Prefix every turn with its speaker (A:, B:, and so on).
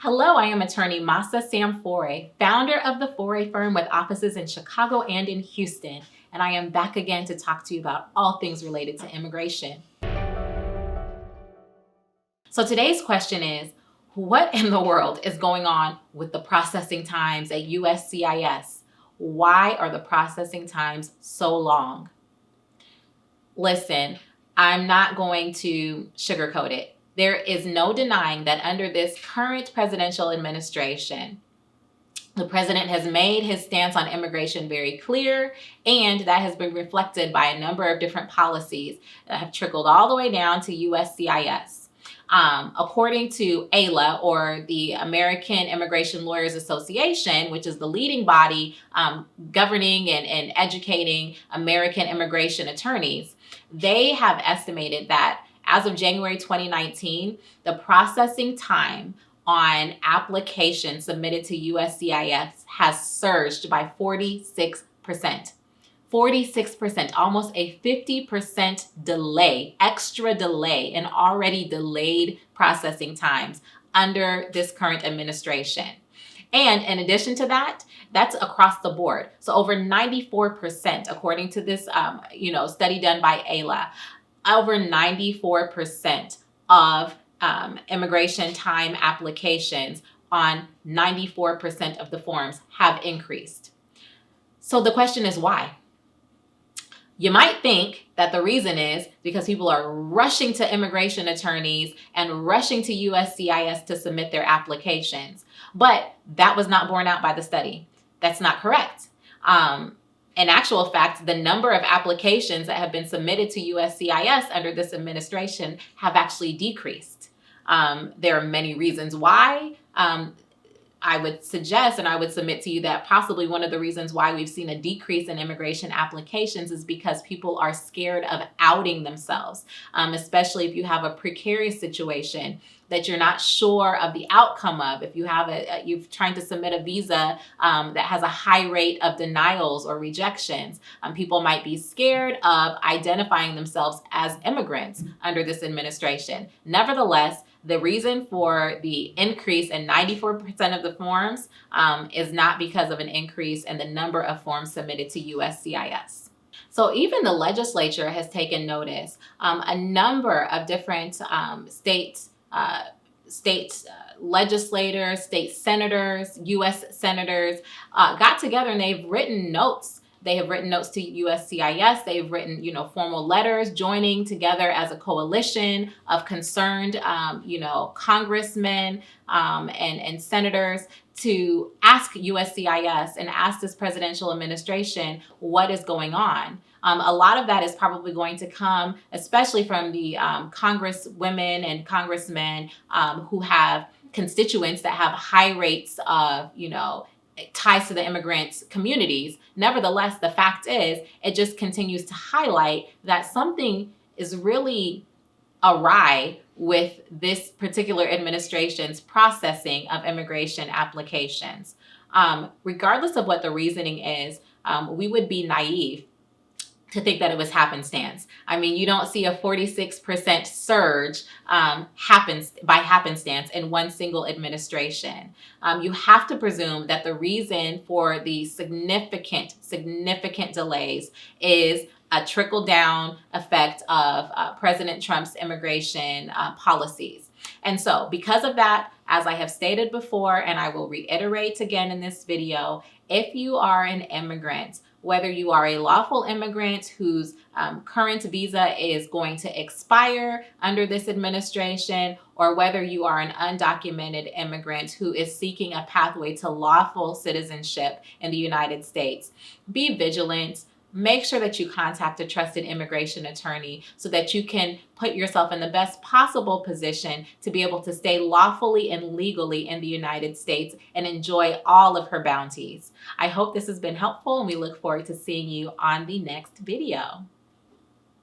A: Hello, I am attorney Masa Sam Foray, founder of the Foray firm with offices in Chicago and in Houston, and I am back again to talk to you about all things related to immigration. So today's question is, what in the world is going on with the processing times at USCIS? Why are the processing times so long? Listen, I'm not going to sugarcoat it. There is no denying that under this current presidential administration, the president has made his stance on immigration very clear, and that has been reflected by a number of different policies that have trickled all the way down to USCIS. According to AILA, or the American Immigration Lawyers Association, which is the leading body governing and educating American immigration attorneys, they have estimated that as of January 2019, the processing time on applications submitted to USCIS has surged by 46%. 46%, almost a 50% delay, extra delay in already delayed processing times under this current administration. And in addition to that, that's across the board. So over 94%, according to this study done by AILA, over 94% of immigration time applications on 94% of the forms have increased. So the question is why? You might think that the reason is because people are rushing to immigration attorneys and rushing to USCIS to submit their applications. But that was not borne out by the study. That's not correct. In actual fact, the number of applications that have been submitted to USCIS under this administration have actually decreased. There are many reasons why. I would suggest and I would submit to you that possibly one of the reasons why we've seen a decrease in immigration applications is because people are scared of outing themselves, especially if you have a precarious situation that you're not sure of the outcome of. If you have you're trying to submit a visa that has a high rate of denials or rejections, people might be scared of identifying themselves as immigrants under this administration. Nevertheless, the reason for the increase in 94% of the forms is not because of an increase in the number of forms submitted to USCIS. So even the legislature has taken notice. A number of different state legislators, state senators, U.S. senators got together and they've written notes. They have written notes to USCIS. They've written, formal letters joining together as a coalition of concerned, congressmen and senators to ask USCIS and ask this presidential administration what is going on. A lot of that is probably going to come, especially from the congresswomen and congressmen who have constituents that have high rates of, ties to the immigrant communities. Nevertheless, the fact is, it just continues to highlight that something is really awry with this particular administration's processing of immigration applications. Regardless of what the reasoning is, we would be naive to think that it was happenstance. I mean, you don't see a 46% surge by happenstance in one single administration. You have to presume that the reason for the significant delays is a trickle-down effect of President Trump's immigration policies. And so because of that, as I have stated before, and I will reiterate again in this video, if you are an immigrant, whether you are a lawful immigrant whose current visa is going to expire under this administration, or whether you are an undocumented immigrant who is seeking a pathway to lawful citizenship in the United States, be vigilant. Make sure that you contact a trusted immigration attorney so that you can put yourself in the best possible position to be able to stay lawfully and legally in the United States and enjoy all of her bounties. I hope this has been helpful, and we look forward to seeing you on the next video.